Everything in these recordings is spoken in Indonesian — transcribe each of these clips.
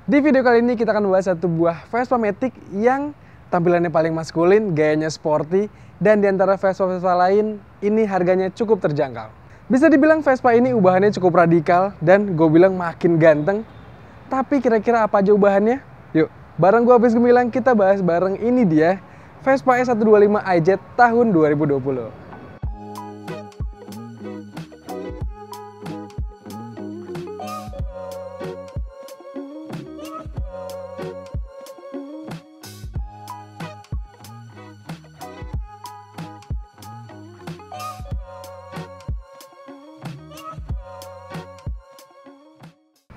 Di video kali ini kita akan membahas satu buah Vespa Matic yang tampilannya paling maskulin, gayanya sporty, dan di antara Vespa-Vespa lain, ini harganya cukup terjangkau. Bisa dibilang Vespa ini ubahannya cukup radikal dan gue bilang makin ganteng. Tapi kira-kira apa aja ubahannya? Yuk, bareng gue Hafiz Gemilang kita bahas bareng ini dia Vespa S125 iJet tahun 2020.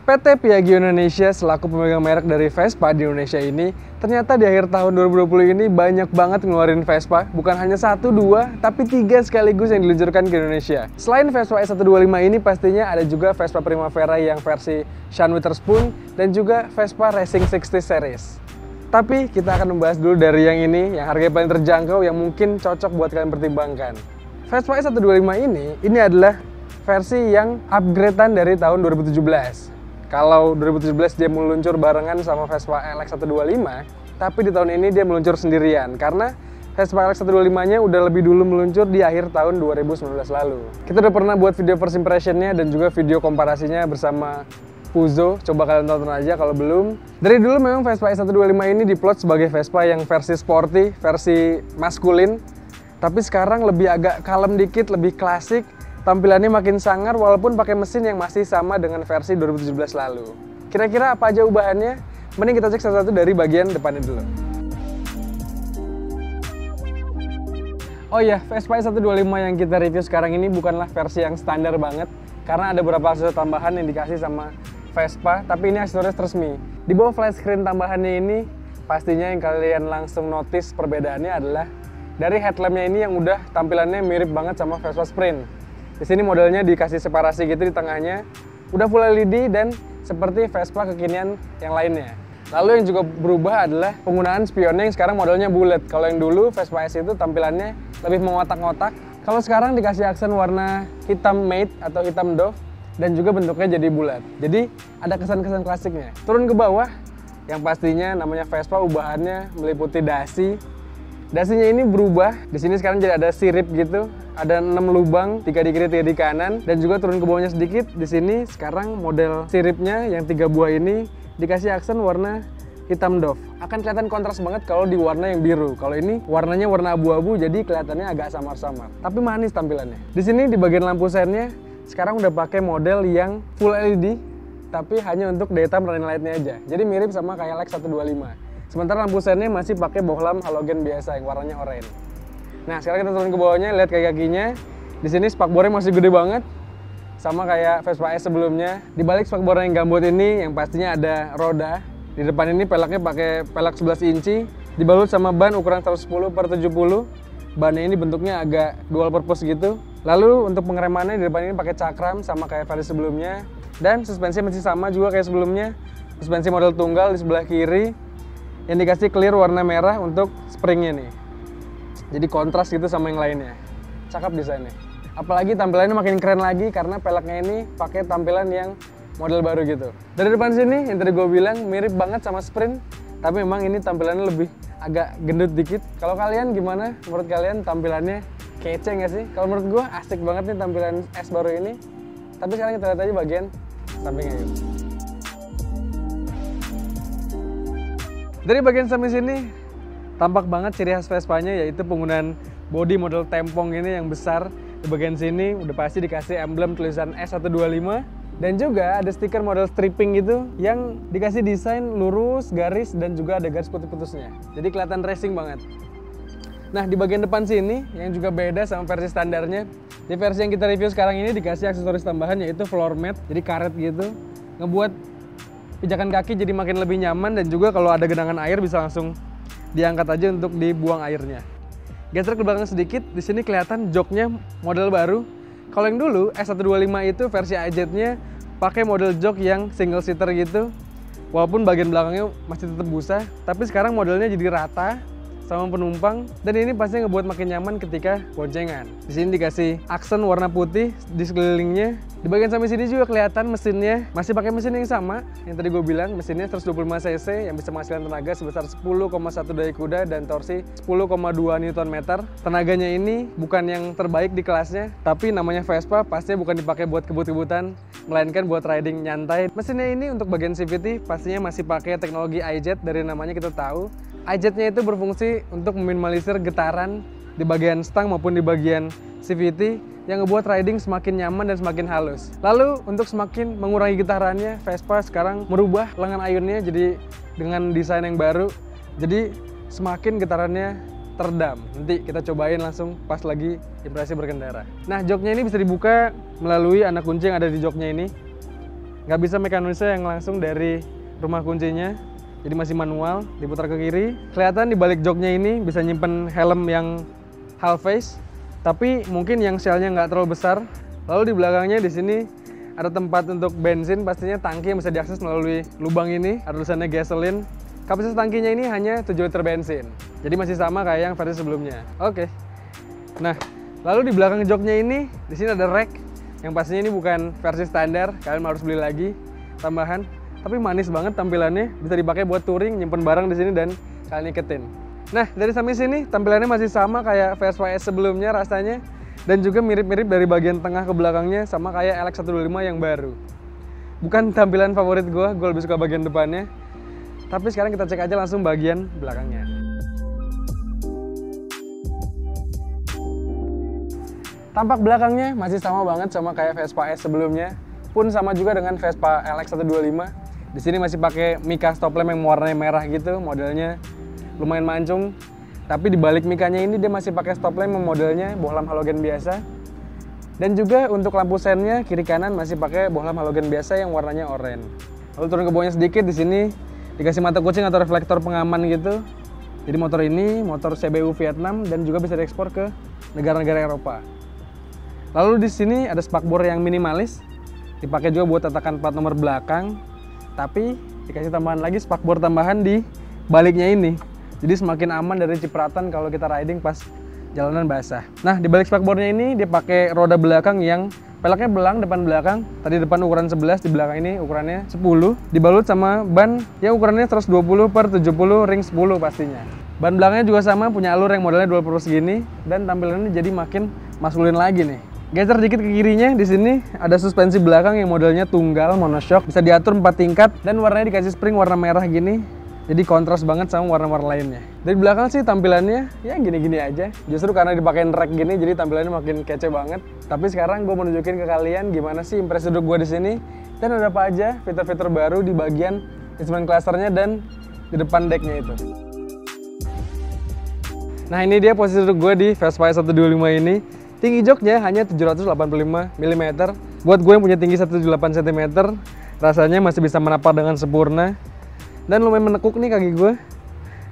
PT Piaggio Indonesia selaku pemegang merek dari Vespa di Indonesia ini ternyata di akhir tahun 2020 ini banyak banget ngeluarin Vespa, bukan hanya 1, 2, tapi 3 sekaligus yang diluncurkan ke Indonesia. Selain Vespa S125 ini pastinya ada juga Vespa Primavera yang versi Sean Witherspoon dan juga Vespa Racing 60 Series. Tapi kita akan membahas dulu dari yang ini, yang harganya paling terjangkau yang mungkin cocok buat kalian pertimbangkan. Vespa S125 ini adalah versi yang upgradean dari tahun 2017. Kalau 2017 dia meluncur barengan sama Vespa LX125, tapi di tahun ini dia meluncur sendirian karena Vespa LX125-nya udah lebih dulu meluncur di akhir tahun 2019 lalu. Kita udah pernah buat video first impression-nya dan juga video komparasinya bersama Puzo, coba kalian tonton aja kalau belum. Dari dulu memang Vespa S125 ini diplot sebagai Vespa yang versi sporty, versi maskulin, tapi sekarang lebih agak kalem dikit, lebih klasik. Tampilannya makin sangar walaupun pakai mesin yang masih sama dengan versi 2017 lalu. Kira-kira apa aja ubahannya? Mending kita cek satu-satu dari bagian depannya dulu. Oh iya, Vespa S125 yang kita review sekarang ini bukanlah versi yang standar banget, karena ada beberapa aksesoris tambahan yang dikasih sama Vespa, tapi ini aksesoris resmi. Di bawah flat screen tambahannya ini, pastinya yang kalian langsung notice perbedaannya adalah dari headlampnya ini yang udah tampilannya mirip banget sama Vespa Sprint. Di sini modelnya dikasih separasi gitu di tengahnya, udah full LED dan seperti Vespa kekinian yang lainnya. Lalu yang juga berubah adalah penggunaan spionnya yang sekarang modelnya bulat. Kalau yang dulu Vespa S itu tampilannya lebih mengotak-ngotak. Kalau sekarang dikasih aksen warna hitam matte atau hitam doff dan juga bentuknya jadi bulat. Jadi ada kesan-kesan klasiknya. Turun ke bawah, yang pastinya namanya Vespa ubahannya meliputi dasi. Dasinya ini berubah. Di sini sekarang jadi ada sirip gitu. Ada 6 lubang, 3 di kiri, 3 di kanan, dan juga turun ke bawahnya sedikit. Di sini sekarang model siripnya yang 3 buah ini dikasih aksen warna hitam doff. Akan kelihatan kontras banget kalau di warna yang biru. Kalau ini warnanya warna abu-abu, jadi kelihatannya agak samar-samar. Tapi manis tampilannya. Di sini di bagian lampu sennya sekarang udah pakai model yang full LED, tapi hanya untuk daytime running light-nya aja. Jadi mirip sama kayak LX125. Sementara lampu sennya masih pakai bohlam halogen biasa yang warnanya oranye. Nah, sekarang kita turun ke bawahnya, lihat kaki-kakinya. Di sini spakbornya masih gede banget, sama kayak Vespa S sebelumnya. Di balik spakbor yang gambut ini, yang pastinya ada roda. Di depan ini peleknya pakai pelek 11 inci, dibalut sama ban ukuran 110/70. Bannya ini bentuknya agak dual purpose gitu. Lalu untuk pengeremannya di depan ini pakai cakram sama kayak versi sebelumnya. Dan suspensi masih sama juga kayak sebelumnya. Suspensi model tunggal di sebelah kiri, yang dikasih clear warna merah untuk springnya nih. Jadi kontras gitu sama yang lainnya. Cakep desainnya. Apalagi tampilannya makin keren lagi karena peleknya ini pakai tampilan yang model baru gitu. Dari depan sini yang tadi gue bilang mirip banget sama Sprint, tapi memang ini tampilannya lebih agak gendut dikit. Kalau kalian gimana? Menurut kalian tampilannya kece nggak sih? Kalau menurut gue asik banget nih tampilan S baru ini. Tapi sekarang kita lihat aja bagian sampingnya gitu. Dari bagian samping sini tampak banget ciri khas Vespa-nya, yaitu penggunaan bodi model tempong ini yang besar. Di bagian sini udah pasti dikasih emblem tulisan S125 dan juga ada stiker model stripping gitu yang dikasih desain lurus, garis, dan juga ada garis putih-putusnya. Jadi kelihatan racing banget. Nah, di bagian depan sini yang juga beda sama versi standarnya. Di versi yang kita review sekarang ini dikasih aksesoris tambahan yaitu floor mat, jadi karet gitu. Ngebuat pijakan kaki jadi makin lebih nyaman dan juga kalau ada genangan air bisa langsung diangkat aja untuk dibuang airnya. Geser ke belakang sedikit, di sini kelihatan joknya model baru. Kalau yang dulu S125 itu versi iJet-nya pakai model jok yang single seater gitu. Walaupun bagian belakangnya masih tetap busa, tapi sekarang modelnya jadi rata sama penumpang dan ini pasti ngebuat makin nyaman ketika boncengan. Di sini dikasih aksen warna putih di sekelilingnya Di bagian samping sini juga kelihatan mesinnya masih pakai mesin yang sama yang tadi gue bilang, mesinnya 125 cc yang bisa menghasilkan tenaga sebesar 10,1 daya kuda dan torsi 10,2 Nm. Tenaganya ini bukan yang terbaik di kelasnya, tapi namanya Vespa pastinya bukan dipakai buat kebut-kebutan, melainkan buat riding nyantai. Mesinnya ini untuk bagian CVT pastinya masih pakai teknologi iJet, dari namanya kita tahu. iJet-nya itu berfungsi untuk meminimalisir getaran di bagian stang maupun di bagian CVT yang ngebuat riding semakin nyaman dan semakin halus. Lalu untuk semakin mengurangi getarannya, Vespa sekarang merubah lengan ayunnya jadi dengan desain yang baru, jadi semakin getarannya teredam. Nanti kita cobain langsung pas lagi impresi berkendara. Nah, joknya ini bisa dibuka melalui anak kunci yang ada di joknya ini. Nggak bisa mekanisme yang langsung dari rumah kuncinya, jadi masih manual, diputar ke kiri. Kelihatan di balik joknya ini bisa nyimpen helm yang half face, tapi mungkin yang shellnya nggak terlalu besar. Lalu di belakangnya di sini ada tempat untuk bensin, pastinya tangki yang bisa diakses melalui lubang ini. Ada tulisannya gasoline. Kapasitas tangkinya ini hanya 7 liter bensin, jadi masih sama kayak yang versi sebelumnya. Oke. Nah, lalu di belakang joknya ini, di sini ada rack yang pastinya ini bukan versi standar, kalian harus beli lagi tambahan. Tapi manis banget tampilannya, bisa dipakai buat touring, nyimpen barang di sini dan kalian iketin. Nah, dari samping sini tampilannya masih sama kayak Vespa S sebelumnya rasanya, dan juga mirip-mirip dari bagian tengah ke belakangnya sama kayak LX125 yang baru. Bukan tampilan favorit gue lebih suka bagian depannya. Tapi sekarang kita cek aja langsung bagian belakangnya. Tampak belakangnya masih sama banget sama kayak Vespa S sebelumnya, pun sama juga dengan Vespa LX125. Di sini masih pakai Mica stop lamp yang warnanya merah gitu, modelnya lumayan mancung. Tapi di balik Micanya ini dia masih pakai stop lamp modelnya bohlam halogen biasa. Dan juga untuk lampu sennya kiri kanan masih pakai bohlam halogen biasa yang warnanya oranye. Lalu turun ke bawahnya sedikit, di sini dikasih mata kucing atau reflektor pengaman gitu. Jadi motor ini motor CBU Vietnam dan juga bisa diekspor ke negara-negara Eropa. Lalu di sini ada spakbor yang minimalis, dipakai juga buat tatakan plat nomor belakang. Tapi dikasih tambahan lagi spakbor tambahan di baliknya ini. Jadi semakin aman dari cipratan kalau kita riding pas jalanan basah. Nah, di balik spakbornya ini dia pakai roda belakang yang peleknya belang depan belakang. Tadi depan ukuran 11, di belakang ini ukurannya 10. Dibalut sama ban yang ukurannya 120/70 ring 10 pastinya. Ban belakangnya juga sama, punya alur yang modelnya dual purpose gini, dan tampilannya jadi makin maskulin lagi nih. Geser dikit ke kirinya, di sini ada suspensi belakang yang modelnya tunggal monoshock, bisa diatur 4 tingkat dan warnanya dikasih spring warna merah gini. Jadi kontras banget sama warna-warna lainnya. Dari belakang sih tampilannya ya gini-gini aja. Justru karena dipakein rack gini jadi tampilannya makin kece banget. Tapi sekarang gue mau nunjukin ke kalian gimana sih impresi duduk gue di sini dan ada apa aja fitur-fitur baru di bagian instrument clusternya dan di depan decknya itu. Nah, ini dia posisi duduk gue di Vespa S125 ini. Tinggi joknya hanya 785 mm. Buat gue yang punya tinggi 178 cm, rasanya masih bisa menapar dengan sempurna. Dan lumayan menekuk nih kaki gue.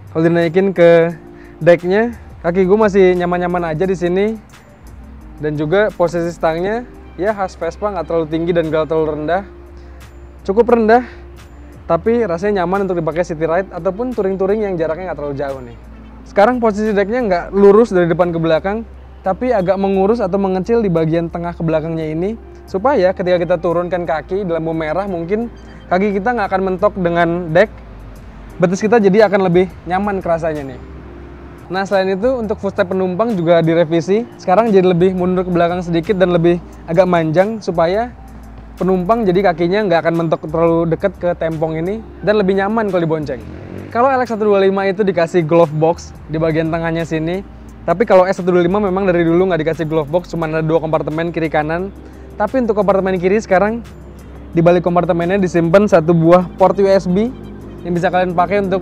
Kalau dinaikin ke decknya, kaki gue masih nyaman-nyaman aja di sini. Dan juga posisi stangnya ya khas Vespa, nggak terlalu tinggi dan nggak terlalu rendah. Cukup rendah, tapi rasanya nyaman untuk dipakai city ride ataupun touring-touring yang jaraknya nggak terlalu jauh nih. Sekarang posisi decknya nggak lurus dari depan ke belakang, tapi agak mengurus atau mengecil di bagian tengah ke belakangnya ini, supaya ketika kita turunkan kaki di lampu merah mungkin kaki kita nggak akan mentok dengan deck, betis kita jadi akan lebih nyaman kerasanya nih. Nah, selain itu untuk footstep penumpang juga direvisi, sekarang jadi lebih mundur ke belakang sedikit dan lebih agak manjang supaya penumpang jadi kakinya nggak akan mentok terlalu dekat ke tempong ini dan lebih nyaman kalau dibonceng. Kalau LX125 itu dikasih glove box di bagian tengahnya sini, tapi kalau S125 memang dari dulu nggak dikasih glove box, cuma ada 2 kompartemen kiri kanan. Tapi untuk kompartemen kiri sekarang di balik kompartemennya disimpan 1 buah port USB yang bisa kalian pakai untuk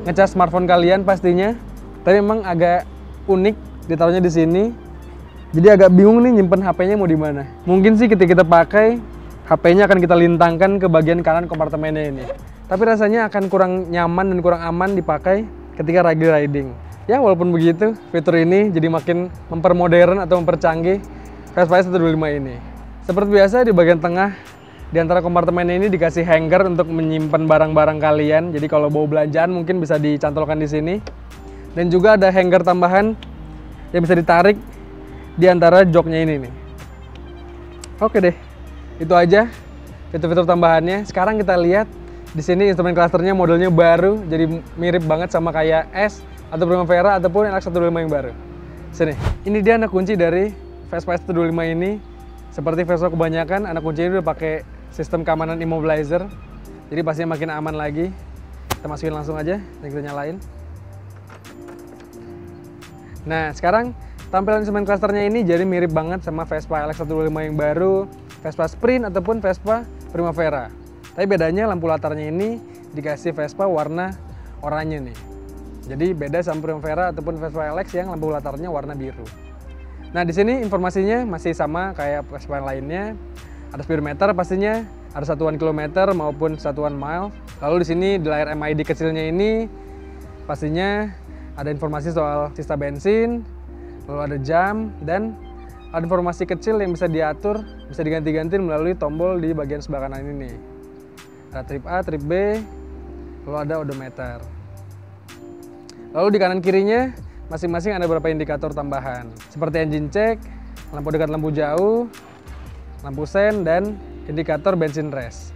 ngecas smartphone kalian pastinya. Tapi memang agak unik ditaruhnya di sini. Jadi agak bingung nih nyimpen HP-nya mau di mana. Mungkin sih ketika kita pakai HP-nya akan kita lintangkan ke bagian kanan kompartemennya ini. Tapi rasanya akan kurang nyaman dan kurang aman dipakai ketika riding. Ya walaupun begitu, fitur ini jadi makin mempermodern atau mempercanggih Vespa S125 ini. Seperti biasa di bagian tengah di antara kompartemen ini dikasih hanger untuk menyimpan barang-barang kalian. Jadi kalau bawa belanjaan mungkin bisa dicantolkan di sini. Dan juga ada hanger tambahan yang bisa ditarik di antara joknya ini nih. Oke deh, Itu aja fitur-fitur tambahannya. Sekarang kita lihat di sini instrumen clusternya modelnya baru, jadi mirip banget sama kayak S atau Primavera ataupun LX125 yang baru. Sini, ini dia anak kunci dari Vespa S125 ini. Seperti Vespa kebanyakan, anak kunci ini udah pakai sistem keamanan immobilizer, jadi pastinya makin aman lagi. Kita masukin langsung aja dan kita nyalain. Nah, sekarang tampilan instrumen clusternya ini jadi mirip banget sama Vespa LX125 yang baru, Vespa Sprint ataupun Vespa Primavera. Tapi bedanya lampu latarnya ini dikasih Vespa warna oranye nih. Jadi beda sama Primavera ataupun Vespa LX yang lampu latarnya warna biru. Nah, di sini informasinya masih sama kayak Vespa lainnya. Ada speedometer pastinya, ada satuan kilometer maupun satuan mile. Lalu di sini di layar MID kecilnya ini pastinya ada informasi soal sisa bensin, lalu ada jam, dan ada informasi kecil yang bisa diatur, bisa diganti-ganti melalui tombol di bagian sebelah kanan ini. Ada trip A, trip B, lalu ada odometer. Lalu di kanan kirinya masing-masing ada beberapa indikator tambahan, seperti engine check, lampu dekat, lampu jauh, lampu sen, dan indikator bensin rest.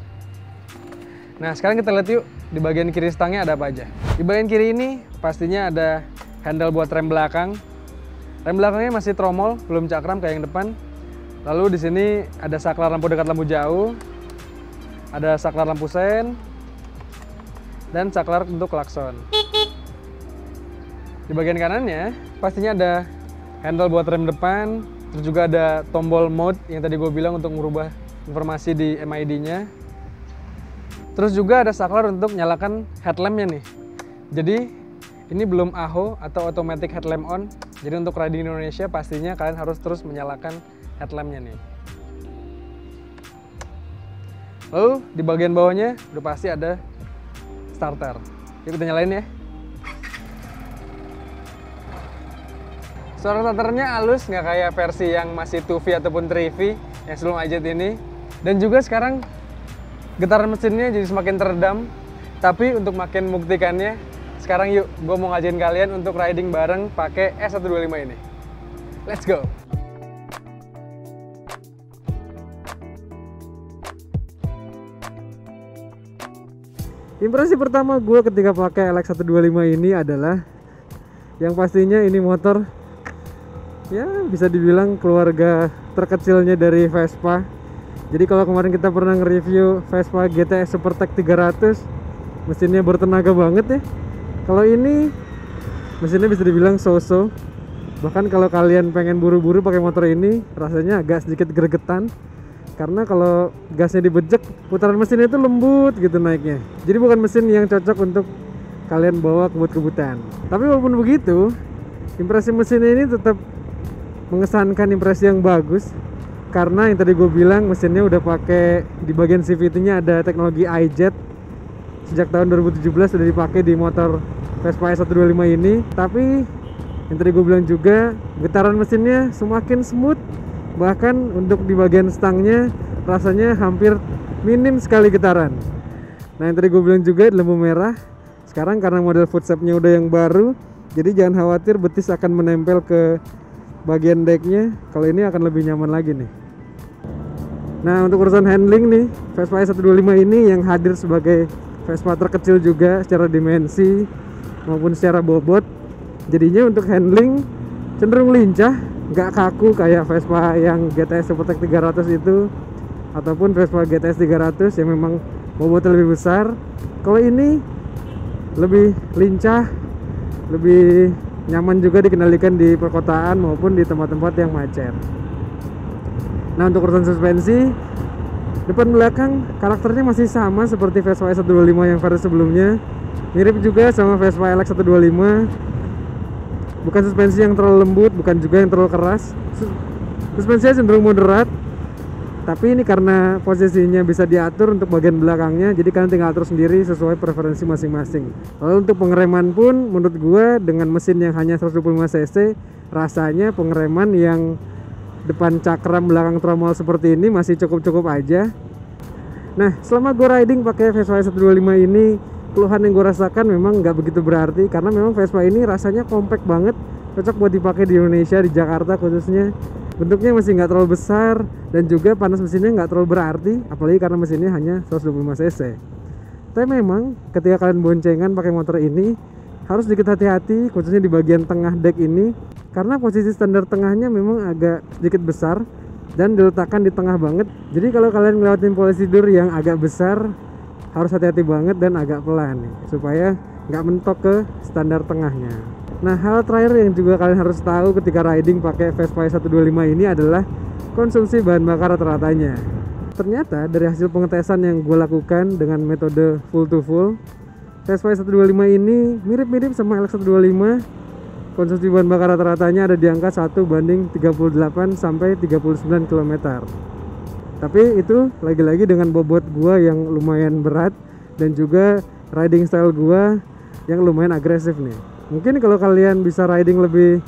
Nah, sekarang kita lihat yuk di bagian kiri stangnya ada apa aja. Di bagian kiri ini pastinya ada handle buat rem belakang. Rem belakangnya masih tromol, belum cakram kayak yang depan. Lalu di sini ada saklar lampu dekat, lampu jauh, ada saklar lampu sen, dan saklar untuk klakson. Di bagian kanannya pastinya ada handle buat rem depan, terus juga ada tombol mode yang tadi gue bilang untuk merubah informasi di MID-nya. Terus juga ada saklar untuk nyalakan headlamp-nya nih. Jadi ini belum AHO atau automatic headlamp on. Jadi untuk riding di Indonesia pastinya kalian harus terus menyalakan headlamp-nya nih. Lalu di bagian bawahnya udah pasti ada starter. Yuk kita nyalain ya. Suara starternya halus, nggak kayak versi yang masih 2V ataupun 3V yang sebelum IJet ini. Dan juga sekarang getaran mesinnya jadi semakin teredam. Tapi untuk makin membuktikannya, sekarang yuk gue mau ngajakin kalian untuk riding bareng pakai S125 ini. Let's go! Impresi pertama gue ketika pakai LX125 ini adalah yang pastinya ini motor ya bisa dibilang keluarga terkecilnya dari Vespa. Jadi kalau kemarin kita pernah nge-review Vespa GTS Supertech 300, mesinnya bertenaga banget ya. Kalau ini mesinnya bisa dibilang so-so. Bahkan kalau kalian pengen buru-buru pakai motor ini, rasanya agak sedikit gregetan. Karena kalau gasnya dibejek, putaran mesinnya itu lembut gitu naiknya. Jadi bukan mesin yang cocok untuk kalian bawa kebut-kebutan. Tapi walaupun begitu, impresi mesinnya ini tetap mengesankan impresi yang bagus. Karena yang tadi gue bilang mesinnya udah pakai di bagian CVT-nya ada teknologi IJet. Sejak tahun 2017 sudah dipakai di motor Vespa S125 ini. Tapi yang tadi gue bilang juga, getaran mesinnya semakin smooth. Bahkan untuk di bagian stangnya rasanya hampir minim sekali getaran. Nah yang tadi gue bilang juga lampu merah. Sekarang karena model footstep-nya udah yang baru, jadi jangan khawatir betis akan menempel ke bagian decknya. Kalau ini akan lebih nyaman lagi nih. Nah untuk urusan handling nih, Vespa S125 ini yang hadir sebagai Vespa terkecil juga secara dimensi maupun secara bobot. Jadinya untuk handling cenderung lincah, nggak kaku kayak Vespa yang GTS Supertech 300 itu ataupun Vespa GTS 300 yang memang bobotnya lebih besar. Kalau ini lebih lincah, lebih nyaman juga dikendalikan di perkotaan maupun di tempat-tempat yang macet. Nah untuk urusan suspensi, depan belakang karakternya masih sama seperti Vespa S125 yang versi sebelumnya. Mirip juga sama Vespa LX125. Bukan suspensi yang terlalu lembut, bukan juga yang terlalu keras. Suspensinya cenderung moderat. Tapi ini karena posisinya bisa diatur untuk bagian belakangnya, jadi kalian tinggal atur sendiri sesuai preferensi masing-masing. Lalu untuk pengereman pun menurut gue dengan mesin yang hanya 125 cc, rasanya pengereman yang depan cakram belakang tromol seperti ini masih cukup-cukup aja. Nah selama gue riding pakai Vespa S125 ini, keluhan yang gue rasakan memang nggak begitu berarti, karena memang Vespa ini rasanya compact banget, cocok buat dipakai di Indonesia, di Jakarta khususnya. Bentuknya masih nggak terlalu besar dan juga panas mesinnya nggak terlalu berarti, apalagi karena mesinnya hanya 125 cc. Tapi memang ketika kalian boncengan pakai motor ini harus sedikit hati-hati, khususnya di bagian tengah deck ini, karena posisi standar tengahnya memang agak sedikit besar dan diletakkan di tengah banget. Jadi kalau kalian ngelewatin prosedur yang agak besar, harus hati-hati banget dan agak pelan nih, supaya nggak mentok ke standar tengahnya. Nah, hal terakhir yang juga kalian harus tahu ketika riding pakai Vespa 125 ini adalah konsumsi bahan bakar rata-ratanya. Ternyata dari hasil pengetesan yang gue lakukan dengan metode full to full, Vespa 125 ini mirip-mirip sama LX125. Konsumsi bahan bakar rata-ratanya ada di angka 1:38 sampai 39 km. Tapi itu lagi-lagi dengan bobot gua yang lumayan berat dan juga riding style gua yang lumayan agresif nih. Mungkin kalau kalian bisa riding lebih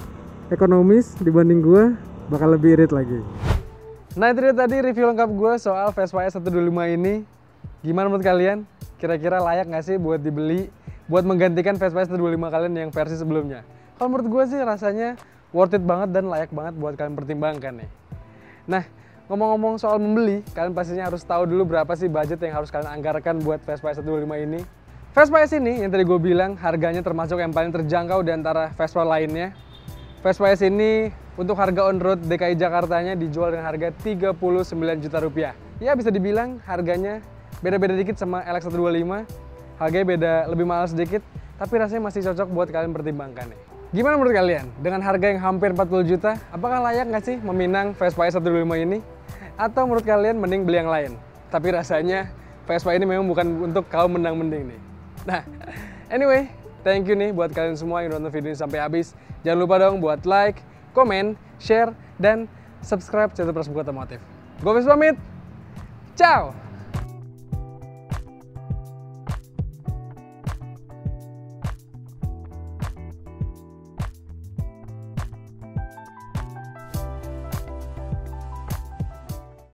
ekonomis dibanding gua, bakal lebih irit lagi. Nah, itu dia tadi review lengkap gua soal Vespa S125 ini. Gimana menurut kalian? Kira-kira layak nggak sih buat dibeli, buat menggantikan Vespa S125 kalian yang versi sebelumnya? Kalau menurut gue sih rasanya worth it banget dan layak banget buat kalian pertimbangkan nih. Nah, ngomong-ngomong soal membeli, kalian pastinya harus tahu dulu berapa sih budget yang harus kalian anggarkan buat Vespa S125 ini. Vespa S ini yang tadi gue bilang harganya termasuk yang paling terjangkau di antara Vespa lainnya. Vespa S ini untuk harga on road DKI Jakartanya dijual dengan harga 39 juta rupiah. Ya bisa dibilang harganya beda-beda dikit sama LX125. Harganya beda lebih mahal sedikit, tapi rasanya masih cocok buat kalian pertimbangkan nih. Gimana menurut kalian? Dengan harga yang hampir 40 juta, apakah layak nggak sih meminang Vespa S125 ini? Atau menurut kalian mending beli yang lain? Tapi rasanya Vespa ini memang bukan untuk kaum mendang-mending nih. Nah, anyway, thank you nih buat kalian semua yang nonton video ini sampai habis. Jangan lupa dong buat like, komen, share, dan subscribe channel Prasmuka Otomotif. Gue pamit, ciao!